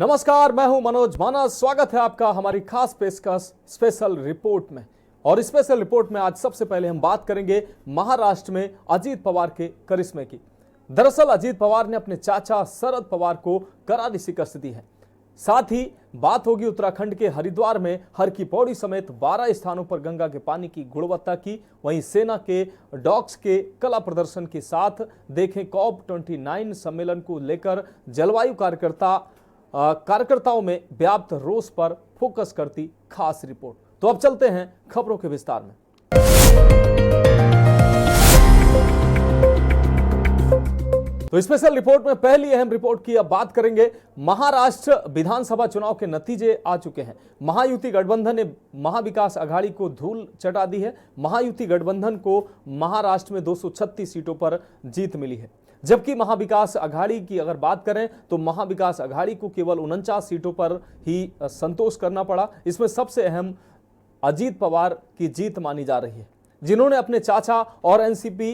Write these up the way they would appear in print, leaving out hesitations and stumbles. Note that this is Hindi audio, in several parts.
नमस्कार, मैं हूं मनोज मानस। स्वागत है आपका हमारी खास पेशकश स्पेशल रिपोर्ट में। और स्पेशल रिपोर्ट में आज सबसे पहले हम बात करेंगे महाराष्ट्र में अजीत पवार के करिश्मे की। दरअसल अजीत पवार ने अपने चाचा शरद पवार को करारी शिकस्त दी है। साथ ही बात होगी उत्तराखंड के हरिद्वार में हर की पौड़ी समेत 12 स्थानों पर गंगा के पानी की गुणवत्ता की। वहीं सेना के डॉग्स के कला प्रदर्शन के साथ देखें COP29 सम्मेलन को लेकर जलवायु कार्यकर्ताओं में व्याप्त रोष पर फोकस करती खास रिपोर्ट। तो अब चलते हैं खबरों के विस्तार में। तो स्पेशल रिपोर्ट में पहली अहम रिपोर्ट की अब बात करेंगे। महाराष्ट्र विधानसभा चुनाव के नतीजे आ चुके हैं। महायुति गठबंधन ने महाविकास अघाड़ी को धूल चटा दी है। महायुति गठबंधन को महाराष्ट्र में 236 सीटों पर जीत मिली है, जबकि महाविकास अघाड़ी की अगर बात करें तो महाविकास अघाड़ी को केवल 49 सीटों पर ही संतोष करना पड़ा। इसमें सबसे अहम अजीत पवार की जीत मानी जा रही है, जिन्होंने अपने चाचा और एनसीपी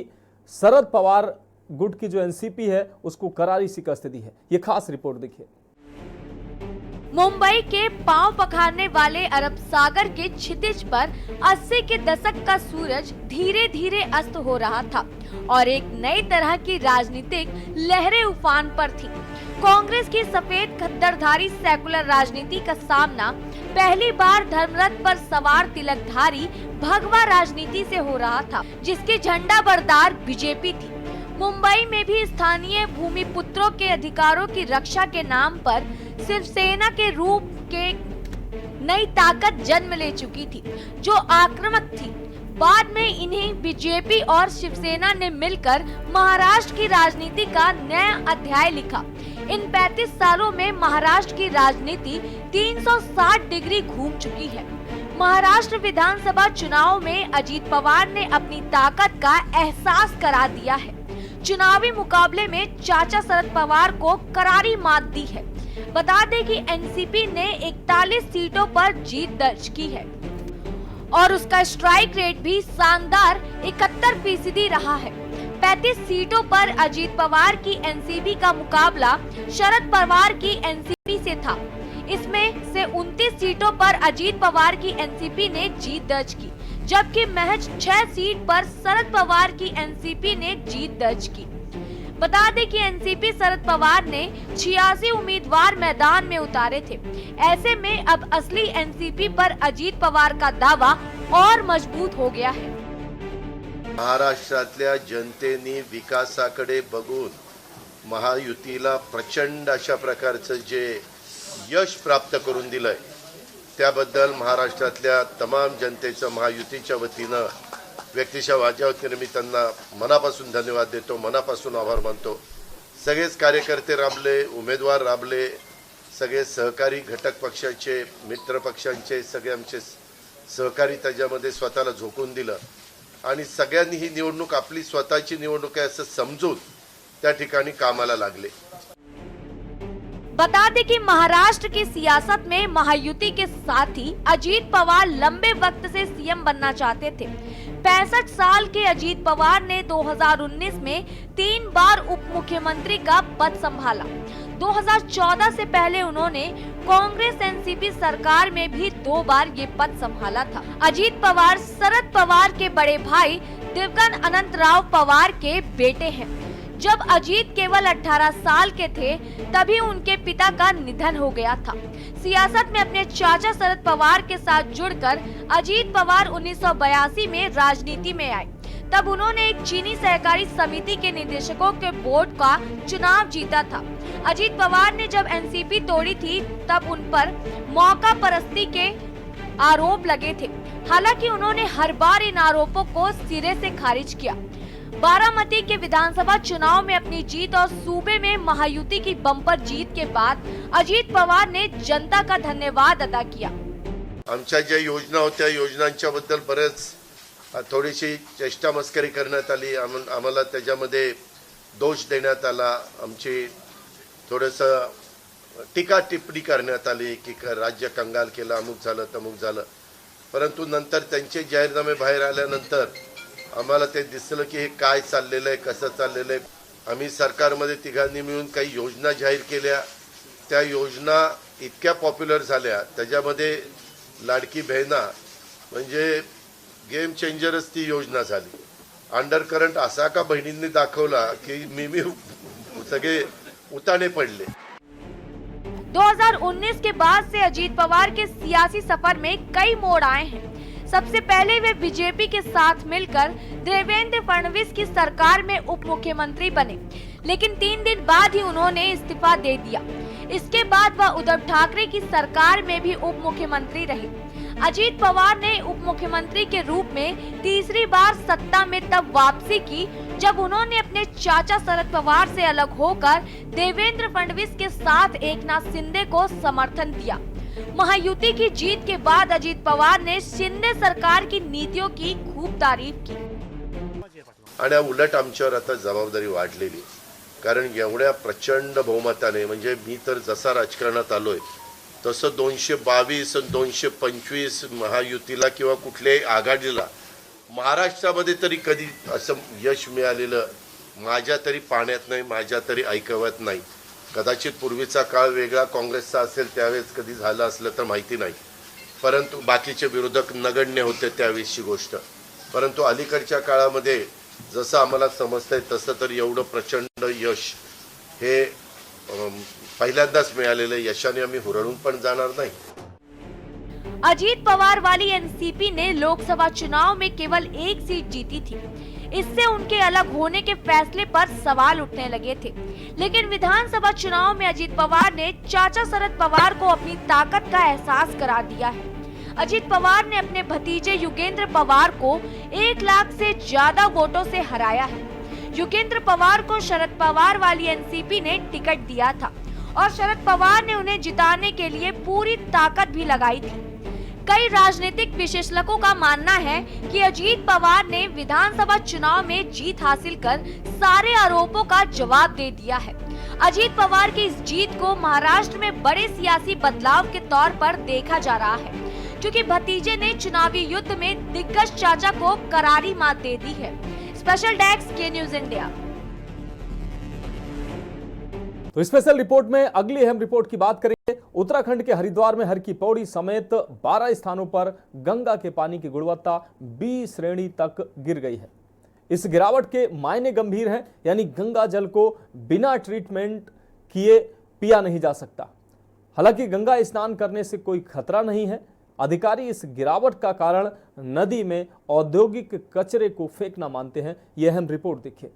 शरद पवार गुट की जो एनसीपी है उसको करारी शिकस्त दी है। ये खास रिपोर्ट देखिए। मुंबई के पांव पखारने वाले अरब सागर के क्षितिज पर 80 के दशक का सूरज धीरे धीरे अस्त हो रहा था और एक नई तरह की राजनीतिक लहरें उफान पर थी। कांग्रेस की सफेद खद्दरधारी सेकुलर राजनीति का सामना पहली बार धर्मरथ पर सवार तिलकधारी भगवा राजनीति से हो रहा था, जिसकी झंडा बरदार बीजेपी थी। मुंबई में भी स्थानीय भूमिपुत्रों के अधिकारों की रक्षा के नाम पर शिवसेना के रूप के नई ताकत जन्म ले चुकी थी, जो आक्रामक थी। बाद में इन्हें बीजेपी और शिवसेना ने मिलकर महाराष्ट्र की राजनीति का नया अध्याय लिखा। इन 35 सालों में महाराष्ट्र की राजनीति 360 डिग्री घूम चुकी है। महाराष्ट्र विधानसभा चुनाव में अजीत पवार ने अपनी ताकत का एहसास करा दिया है। चुनावी मुकाबले में चाचा शरद पवार को करारी मात दी है। बता दें कि एनसीपी ने 41 सीटों पर जीत दर्ज की है और उसका स्ट्राइक रेट भी शानदार 71% रहा है। 35 सीटों पर अजीत पवार की एनसीपी का मुकाबला शरद पवार की एनसीपी से था। इसमें से 29 सीटों पर अजीत पवार की एनसीपी ने जीत दर्ज की, जबकि महज 6 सीट पर शरद पवार की एनसीपी ने जीत दर्ज की। बता दें कि एनसीपी शरद पवार ने 86 उम्मीदवार मैदान में उतारे थे। ऐसे में अब असली एनसीपी पर अजीत पवार का दावा और मजबूत हो गया है। महाराष्ट्रातल्या जनतेने विकासाकडे बघून महायुतीला प्रचंड अशा प्रकारचं जे यश प्राप्त करून दिलंय, त्याबद्दल महाराष्ट्रातल्या तमाम जनतेचं महायुतीच्या वतीनं व्यक्तिशः माझ्या वतीनं मी त्यांना मनापासून धन्यवाद देतो, मनापासून आभार मानतो। सगळेच कार्यकर्ते राबले, उमेदवार राबले, सगळे सहकारी घटक पक्षाचे, मित्र पक्षांचे सगळे आमचे सहकारी त्याच्यामध्ये स्वतःला झोकून दिलं आणि सगळ्यांनी ही निवडणूक आपली स्वतःची निवडणूक आहे असं समजून त्या ठिकाणी कामाला लागले। बता दें कि महाराष्ट्र की सियासत में महायुति के साथ ही अजीत पवार लंबे वक्त से सीएम बनना चाहते थे। 65 साल के अजीत पवार ने 2019 में 3 बार उप मुख्यमंत्री का पद संभाला। 2014 से पहले उन्होंने कांग्रेस एनसीपी सरकार में भी 2 बार ये पद संभाला था। अजीत पवार शरद पवार के बड़े भाई दिवंगत अनंतराव पवार के बेटे हैं। जब अजीत केवल 18 साल के थे तभी उनके पिता का निधन हो गया था। सियासत में अपने चाचा शरद पवार के साथ जुड़कर अजीत पवार 1982 में राजनीति में आए। तब उन्होंने एक चीनी सहकारी समिति के निदेशकों के बोर्ड का चुनाव जीता था। अजीत पवार ने जब एनसीपी तोड़ी थी तब उन पर मौका परस्ती के आरोप लगे थे। हालांकि उन्होंने हर बार इन आरोपों को सिरे से खारिज किया। बारामती के विधानसभा चुनाव में अपनी जीत और सूबे में महायुति की बम्पर जीत के बाद अजीत पवार ने जनता का धन्यवाद अदा किया। आमच्या ज्या योजना होत्या, योजनांच्या बद्दल बरेच थोडीशी चेष्टा मस्करी करण्यात आली, आम्हाला त्याच्यामध्ये दोष देण्यात आला, आमची थोडंसं टीका टिप्पणी करण्यात आली की राज्य कंगाल केलं, अमुक झालं तमुक झालं। परंतु नंतर त्यांचे जाहीरनामे बाहेर आल्यानंतर आम्हाला ते दिसलं की हे काय चाललेलं आहे, कसं चाललेलं आहे। आम्ही सरकारमध्ये तिघांनी मिळून काही योजना जाहीर केल्या त्या योजना इतक्या पॉप्युलर झाल्या, त्याच्यामध्ये लाडकी बहिणा म्हणजे गेम चेंजरच ती योजना झाली. अंडर करंट असा का बहिणींनी दाखवला की मी सगळे उताने पडले. 2019 के बाद से अजीत पवार के सियासी सफर में कई मोड़ आए हैं. सबसे पहले वे बीजेपी के साथ मिलकर देवेंद्र फडणवीस की सरकार में उप मुख्यमंत्री बने, लेकिन 3 दिन बाद ही उन्होंने इस्तीफा दे दिया. इसके बाद वह उद्धव ठाकरे की सरकार में भी उप मुख्यमंत्री रहे. अजीत पवार ने उप मुख्यमंत्री के रूप में तीसरी बार सत्ता में तब वापसी की जब उन्होंने अपने चाचा शरद पवार से अलग होकर देवेंद्र फडणवीस के साथ एकनाथ शिंदे को समर्थन दिया. महायुति की जीत के बाद अजीत पवार ने शिंदे सरकार की नीतियों की खूब तारीफ की. आणि उलट आमच्यावर आता जबाबदारी वाढलेली, कारण एवढ्या प्रचंड बहुमताने, म्हणजे मी तर जसा राजकारणात आलोय तसं 222 आणि 225 महायुतीला किंवा कुठल्याही आघाडीला महाराष्ट्रामध्ये तरी कधी असं यश मिळालेलं माझ्या तरी पाण्यात नाही, माझ्या तरी ऐकवत नाही. कदाचित पूर्वीचा काळ वेगळा काँग्रेसचा असेल त्यावेळेस कधी झालं असलं तर माहिती नाही, परंतु बाकीचे विरोधक नगण्य होते त्यावेळेसची गोष्ट. परंतु अलीकडच्या काळामध्ये जसं आम्हाला समजतंय तसं तर एवढं प्रचंड यश हे पहिल्यांदाच मिळालेलं यशाने आम्ही हुरळून पण जाणार नाही. अजीत पवार वाली एनसीपी ने लोकसभा चुनाव में केवल 1 सीट जीती थी. इससे उनके अलग होने के फैसले पर सवाल उठने लगे थे, लेकिन विधानसभा चुनाव में अजीत पवार ने चाचा शरद पवार को अपनी ताकत का एहसास करा दिया है. अजीत पवार ने अपने भतीजे युगेंद्र पवार को 1 लाख से ज्यादा वोटों से हराया है. युगेंद्र पवार को शरद पवार वाली एनसीपी ने टिकट दिया था और शरद पवार ने उन्हें जिताने के लिए पूरी ताकत भी लगाई थी. कई राजनीतिक विशेषज्ञों का मानना है कि अजीत पवार ने विधानसभा चुनाव में जीत हासिल कर सारे आरोपों का जवाब दे दिया है. अजीत पवार की इस जीत को महाराष्ट्र में बड़े सियासी बदलाव के तौर पर देखा जा रहा है, क्योंकि भतीजे ने चुनावी युद्ध में दिग्गज चाचा को करारी मात दे दी है. स्पेशल डेस्क के न्यूज इंडिया. तो स्पेशल रिपोर्ट में अगली अहम रिपोर्ट की बात करेंगे. उत्तराखंड के हरिद्वार में हर की पौड़ी समेत 12 स्थानों पर गंगा के पानी की गुणवत्ता B श्रेणी तक गिर गई है. इस गिरावट के मायने गंभीर हैं, यानी गंगा जल को बिना ट्रीटमेंट किए पिया नहीं जा सकता. हालांकि गंगा स्नान करने से कोई खतरा नहीं है. अधिकारी इस गिरावट का कारण नदी में औद्योगिक कचरे को फेंकना मानते हैं. यह अहम रिपोर्ट देखिए.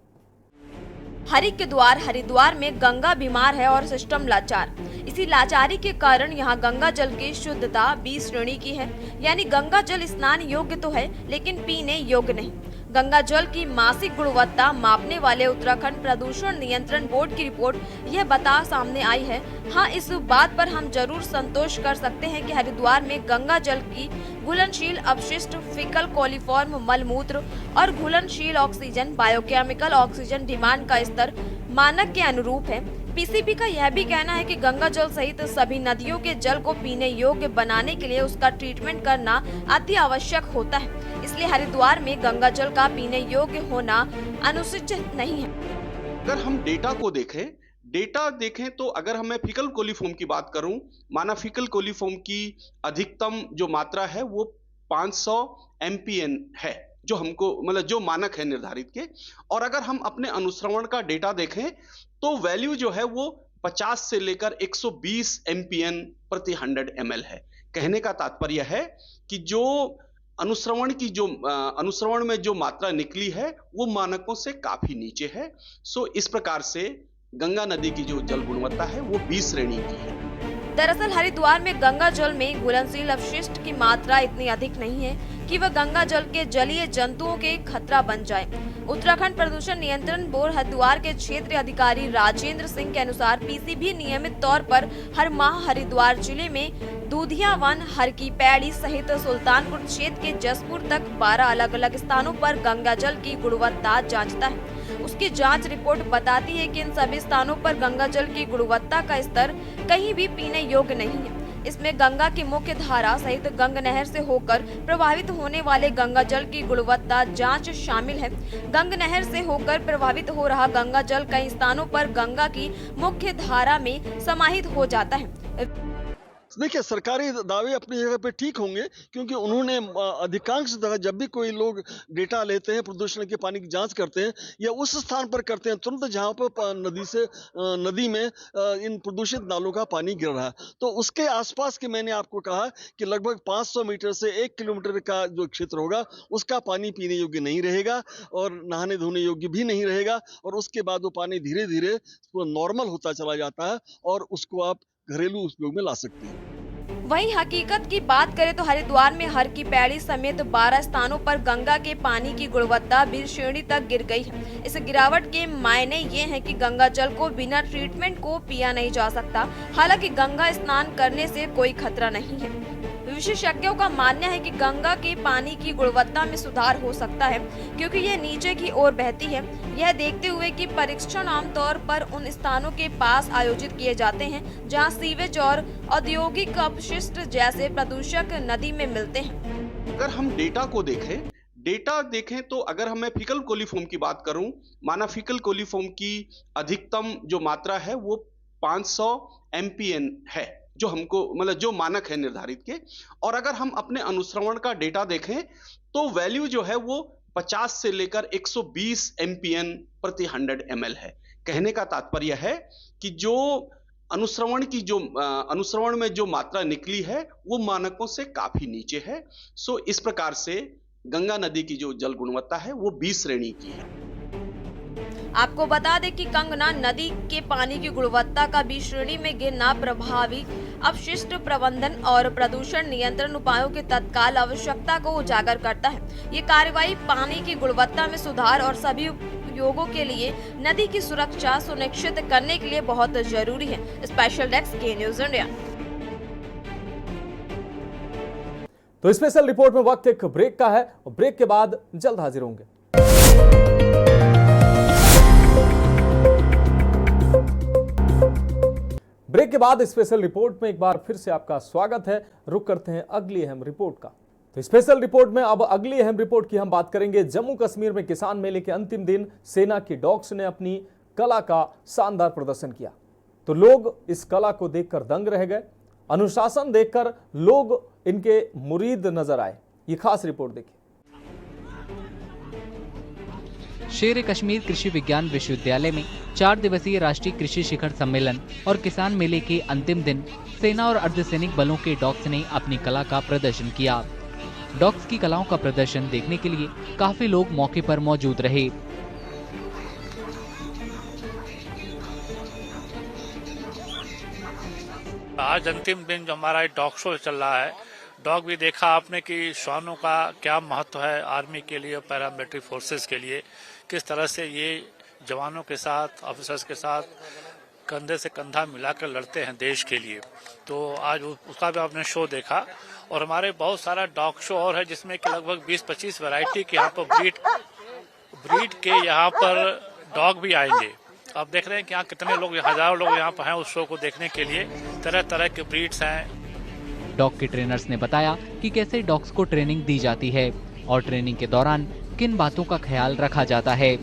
हरि के द्वार हरिद्वार में गंगा बीमार है और सिस्टम लाचार. इसी लाचारी के कारण यहाँ गंगा जल की शुद्धता B श्रेणी की है, यानी गंगा जल स्नान योग्य तो है लेकिन पीने योग्य नहीं. गंगा जल की मासिक गुणवत्ता मापने वाले उत्तराखंड प्रदूषण नियंत्रण बोर्ड की रिपोर्ट यह बता सामने आई है. हाँ, इस बात पर हम जरूर संतोष कर सकते हैं कि हरिद्वार में गंगा जल की घुलनशील अपशिष्ट, फीकल कोलिफॉर्म मलमूत्र और घुलनशील ऑक्सीजन बायोकेमिकल ऑक्सीजन डिमांड का स्तर मानक के अनुरूप है. पीसीबी का यह भी कहना है कि गंगा जल सहित सभी नदियों के जल को पीने योग्य बनाने के लिए उसका ट्रीटमेंट करना अति आवश्यक होता है. इसलिए हरिद्वार में गंगा जल का पीने योग्य होना अनुचित नहीं है. अगर हम डेटा को देखें तो अगर हम मैं फीकल कोलिफॉर्म की बात करूं, माना फीकल कोलिफॉर्म की अधिकतम जो मात्रा है वो 500 MPN है, जो हमको मतलब जो मानक है निर्धारित के. और अगर हम अपने अनुश्रवण का डेटा देखें तो वैल्यू जो है वो 50 से लेकर 120 MPN प्रति 100 ml है. कहने का तात्पर्य है कि जो अनुश्रवण में जो मात्रा निकली है वो मानकों से काफी नीचे है. सो इस प्रकार से गंगा नदी की जो जल गुणवत्ता है वो B श्रेणी की है. दरअसल हरिद्वार में गंगा जल में घुलनशील अपशिष्ट की मात्रा इतनी अधिक नहीं है कि वह गंगा जल के जलीय जंतुओं के खतरा बन जाए. उत्तराखंड प्रदूषण नियंत्रण बोर्ड हरिद्वार के क्षेत्रीय अधिकारी राजेंद्र सिंह के अनुसार पीसीबी नियमित तौर पर हर माह हरिद्वार जिले में दूधिया वन, हर की पैड़ी सहित सुल्तानपुर क्षेत्र के जसपुर तक 12 अलग अलग स्थानों पर गंगा जल की गुणवत्ता जांचता है. उसकी जांच रिपोर्ट बताती है कि इन सभी स्थानों पर गंगा जल की गुणवत्ता का स्तर कहीं भी पीने योग्य नहीं है. इसमें गंगा की मुख्य धारा सहित गंग नहर से होकर प्रभावित होने वाले गंगा जल की गुणवत्ता जांच शामिल है। गंग नहर से होकर प्रभावित हो रहा गंगा जल कई स्थानों पर गंगा की मुख्य धारा में समाहित हो जाता है। देखिए, सरकारी दावे अपनी जगह पे ठीक होंगे, क्योंकि उन्होंने अधिकांश जगह जब भी कोई लोग डेटा लेते हैं, प्रदूषण के पानी की जांच करते हैं, या उस स्थान पर करते हैं तुरंत जहां पर नदी में इन प्रदूषित नालों का पानी गिर रहा है। तो उसके आसपास के मैंने आपको कहा कि लगभग 500 मीटर से 1 किलोमीटर का जो क्षेत्र होगा उसका पानी पीने योग्य नहीं रहेगा और नहाने धोने योग्य भी नहीं रहेगा, और उसके बाद वो पानी धीरे धीरे नॉर्मल होता चला जाता है और उसको आप घरेलू उपयोग में ला सकते हैं। वहीं हकीकत की बात करें तो हरिद्वार में हर की पैड़ी समेत 12 स्थानों पर गंगा के पानी की गुणवत्ता बी श्रेणी तक गिर गई है। इस गिरावट के मायने ये हैं कि गंगा जल को बिना ट्रीटमेंट को पिया नहीं जा सकता। हालांकि गंगा स्नान करने से कोई खतरा नहीं है। विशेषज्ञों का मानना है कि गंगा के पानी की गुणवत्ता में सुधार हो सकता है, क्योंकि यह नीचे की ओर बहती है। यह देखते हुए कि परीक्षण आमतौर पर उन स्थानों के पास आयोजित किए जाते हैं जहां सीवेज और औद्योगिक अपशिष्ट जैसे प्रदूषक नदी में मिलते हैं। अगर हम डेटा देखें तो अगर मैं फीकल कोलीफॉर्म की बात करूं, माना फीकल कोलीफॉर्म की अधिकतम जो मात्रा है वो 500 MPN है, जो हमको मतलब जो मानक है निर्धारित के। और अगर हम अपने अनुश्रवण का डेटा देखें तो वैल्यू जो है वो 50 से लेकर 120 MPN प्रति 100 ml है। कहने का तात्पर्य है कि जो अनुश्रवण में जो मात्रा निकली है वो मानकों से काफी नीचे है। सो इस प्रकार से गंगा नदी की जो जल गुणवत्ता है वो बी श्रेणी की है। आपको बता दें कि गंगा नदी के पानी की गुणवत्ता का बी श्रेणी में गिरना प्रभावी अपशिष्ट प्रबंधन और प्रदूषण नियंत्रण उपायों की तत्काल आवश्यकता को उजागर करता है। ये कार्रवाई पानी की गुणवत्ता में सुधार और सभी उपयोगों के लिए नदी की सुरक्षा सुनिश्चित करने के लिए बहुत जरूरी है। स्पेशल डेस्क के न्यूज़ इंडिया। तो स्पेशल रिपोर्ट में वक्त एक ब्रेक का है और ब्रेक के बाद जल्द हाजिर होंगे। ब्रेक के बाद स्पेशल रिपोर्ट में एक बार फिर से आपका स्वागत है। रुक करते हैं अगली अहम रिपोर्ट का। तो स्पेशल रिपोर्ट में अब अगली अहम रिपोर्ट की हम बात करेंगे। जम्मू कश्मीर में किसान मेले के अंतिम दिन सेना की डॉग्स ने अपनी कला का शानदार प्रदर्शन किया, तो लोग इस कला को देखकर दंग रह गए। अनुशासन देखकर लोग इनके मुरीद नजर आए। ये खास रिपोर्ट देखिए। शेर कश्मीर कृषि विज्ञान विश्वविद्यालय में 4 दिवसीय राष्ट्रीय कृषि शिखर सम्मेलन और किसान मेले के अंतिम दिन सेना और अर्धसैनिक बलों के डॉग्स ने अपनी कला का प्रदर्शन किया। डॉग्स की कलाओं का प्रदर्शन देखने के लिए काफी लोग मौके पर मौजूद रहे। आज अंतिम दिन जो हमारा डॉग शो चल रहा है, डॉग भी देखा आपने कि श्वानों का क्या महत्व है आर्मी के लिए, पैरामिलिट्री फोर्सेस के लिए, किस तरह से ये जवानों के साथ, ऑफिसर्स के साथ कंधे से कंधा मिलाकर लड़ते हैं देश के लिए। तो आज उसका भी आपने शो देखा। और हमारे बहुत सारा डॉग शो और है जिसमें कि लगभग 20-25 वैरायटी के यहाँ पर ब्रीड के यहाँ पर डॉग भी आएंगे। आप देख रहे हैं कि यहाँ कितने लोग, हजारों लोग यहाँ पर हैं उस शो को देखने के लिए। तरह तरह के ब्रीड्स हैं। डॉग के ट्रेनर्स ने बताया कि कैसे डॉग्स को ट्रेनिंग दी जाती है और ट्रेनिंग के दौरान किन बातों का ख्याल रखा जाता है।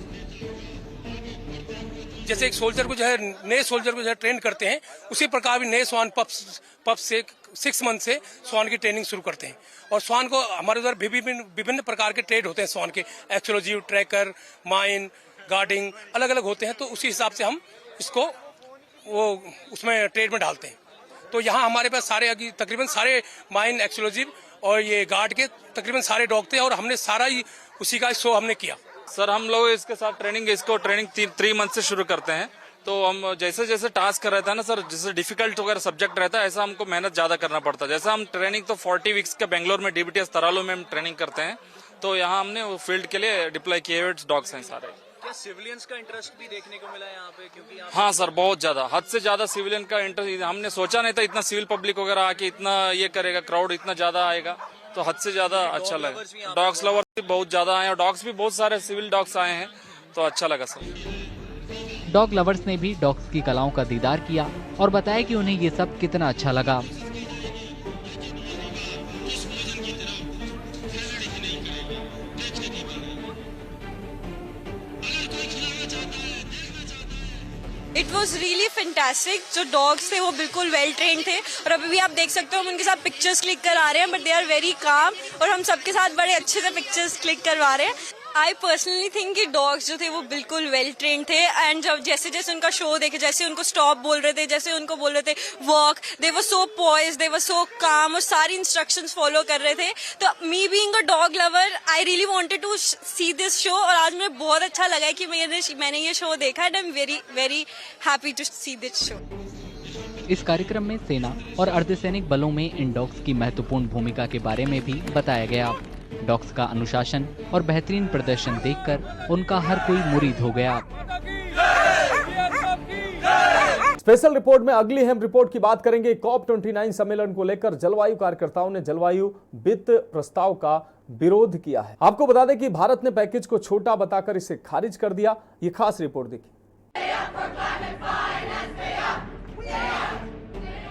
जैसे एक सोल्जर को जो है, नए सोल्जर को जो है ट्रेन करते हैं, उसी प्रकार भी नए स्वान पप से 6 मंथ से स्वान की ट्रेनिंग शुरू करते हैं। और स्वान को हमारे उधर विभिन्न प्रकार के ट्रेड होते हैं स्वान के, एक्सक्लूसिव, ट्रैकर, माइन, गार्डिंग, अलग अलग होते हैं। तो उसी हिसाब से हम इसको उसमें ट्रेड में डालते हैं। तो यहाँ हमारे पास तकरीबन सारे माइन, एक्सक्लूसिव और ये गार्ड के तकरीबन सारे डॉग थे और हमने सारा ही उसी का शो हमने किया। सर हम लोग इसके साथ ट्रेनिंग 3 मंथ से शुरू करते हैं। तो हम जैसे जैसे टास्क रहता है ना सर, जैसे डिफिकल्ट वगैरह सब्जेक्ट रहता है, ऐसा हमको मेहनत ज्यादा करना पड़ता है। जैसे हम ट्रेनिंग तो 40 वीक्स के बेंगलोर में DBTS तरालो में हम ट्रेनिंग करते हैं, तो यहाँ हमने फील्ड के लिए डिप्लॉय किए हुए डॉग्स हैं सारे। क्या सिविलियंस का इंटरेस्ट भी देखने को मिला यहाँ पे? क्योंकि हाँ सर, बहुत ज्यादा, हद से ज्यादा सिविलियन का इंटरेस्ट। हमने सोचा नहीं था इतना सिविल पब्लिक वगैरह आके इतना ये करेगा, क्राउड इतना ज्यादा आएगा, तो हद से ज्यादा अच्छा लगा। डॉग्स लवर भी बहुत ज्यादा आए और डॉग्स भी बहुत सारे सिविल डॉग्स आए हैं, तो अच्छा लगा सर। डॉग लवर्स ने भी डॉग्स की कलाओं का दीदार किया और बताया कि उन्हें ये सब कितना अच्छा लगा। It was really fantastic. जो डॉग्स थे वो बिल्कुल वेल ट्रेन थे और अभी भी आप देख सकते हो हम उनके साथ पिक्चर्स क्लिक करा रहे हैं, but they are very calm और हम सबके साथ बड़े अच्छे से पिक्चर्स क्लिक करवा रहे हैं। आई पर्सनली थिंक कि डॉग्स जो थे वो बिल्कुल वेल ट्रेन थे एंड जब जैसे जैसे उनका शो देखे, जैसे उनको स्टॉप बोल रहे थे, जैसे उनको बोल रहे थे वॉक, दे वर सो पॉइज, दे वर सो काम और सारी इंस्ट्रक्शंस फॉलो कर रहे थे। तो me being a dog lover I really wanted to see this show और आज मुझे बहुत अच्छा लगा है कि मैंने ये शो देखा and I am very very happy to see this show. इस कार्यक्रम में सेना और अर्धसैनिक बलों में इन डॉग्स की महत्वपूर्ण भूमिका के बारे में भी बताया गया। डॉग्स का अनुशासन और बेहतरीन प्रदर्शन देखकर उनका हर कोई मुरीद हो गया। स्पेशल रिपोर्ट में अगली अहम रिपोर्ट की बात करेंगे। COP29 सम्मेलन को लेकर जलवायु कार्यकर्ताओं ने जलवायु वित्त प्रस्ताव का विरोध किया है। आपको बता दें कि भारत ने पैकेज को छोटा बताकर इसे खारिज कर दिया। ये खास रिपोर्ट देखिए।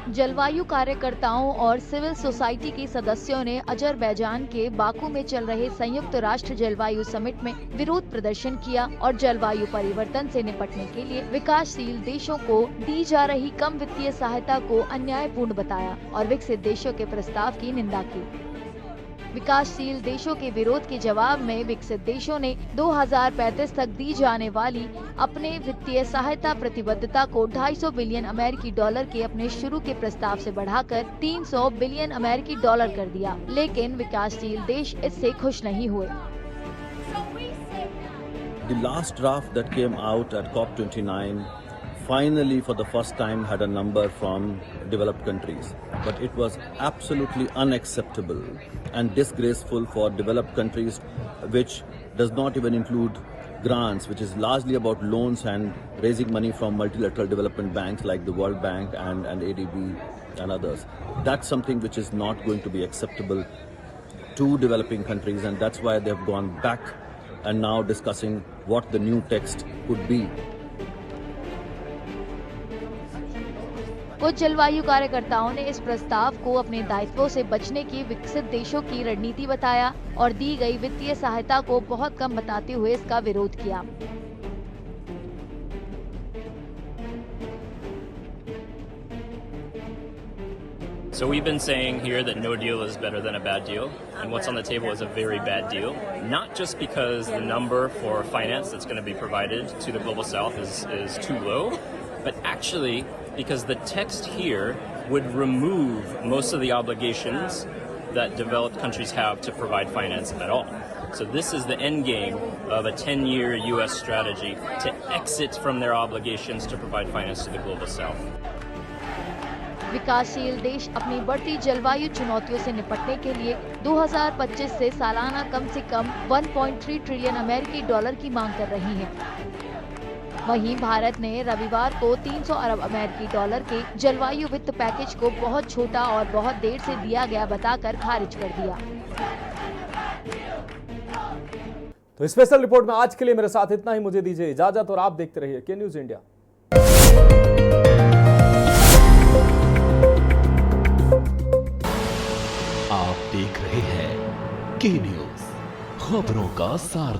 जलवायु कार्यकर्ताओं और सिविल सोसाइटी के सदस्यों ने अजरबैजान के बाकू में चल रहे संयुक्त राष्ट्र जलवायु समिट में विरोध प्रदर्शन किया और जलवायु परिवर्तन से निपटने के लिए विकासशील देशों को दी जा रही कम वित्तीय सहायता को अन्यायपूर्ण बताया और विकसित देशों के प्रस्ताव की निंदा की। विकासशील देशों के विरोध के जवाब में विकसित देशों ने 2035 तक दी जाने वाली अपने वित्तीय सहायता प्रतिबद्धता को 250 बिलियन अमेरिकी डॉलर के अपने शुरू के प्रस्ताव से बढ़ाकर 300 बिलियन अमेरिकी डॉलर कर दिया, लेकिन विकासशील देश इससे खुश नहीं हुए। The last draft that came out at COP29 finally for the first time had a number from developed countries, but it was absolutely unacceptable and disgraceful for developed countries, which does not even include grants, which is largely about loans and raising money from multilateral development banks like the World Bank and ADB and others. That's something which is not going to be acceptable to developing countries, and that's why they have gone back and now discussing what the new text could be. कुछ जलवायु कार्यकर्ताओं ने इस प्रस्ताव को अपने दायित्वों से बचने की विकसित देशों की रणनीति बताया और दी गई वित्तीय सहायता को बहुत कम बताते हुए इसका विरोध किया। So we've been saying here that no deal is better than a bad deal, and what's on the table is a very bad deal. Not just because the number for finance that's going to be provided to the Global South is too low, but actually because the text here would remove most of the obligations that developed countries have to provide finance at all. So this is the end game of a 10-year U.S. strategy to exit from their obligations to provide finance to the Global South. विकासशील देश अपनी बढ़ती जलवायु चुनौतियों से निपटने के लिए 2025 से सालाना कम से कम 1.3 ट्रिलियन अमेरिकी डॉलर की मांग कर रही हैं। वहीं भारत ने रविवार को 300 अरब अमेरिकी डॉलर के जलवायु वित्त पैकेज को बहुत छोटा और बहुत देर से दिया गया बताकर खारिज कर दिया। तो स्पेशल रिपोर्ट में आज के लिए मेरे साथ इतना ही। मुझे दीजिए इजाजत और आप देखते रहिए के न्यूज इंडिया। आप देख रहे हैं के न्यूज, खबरों का सार।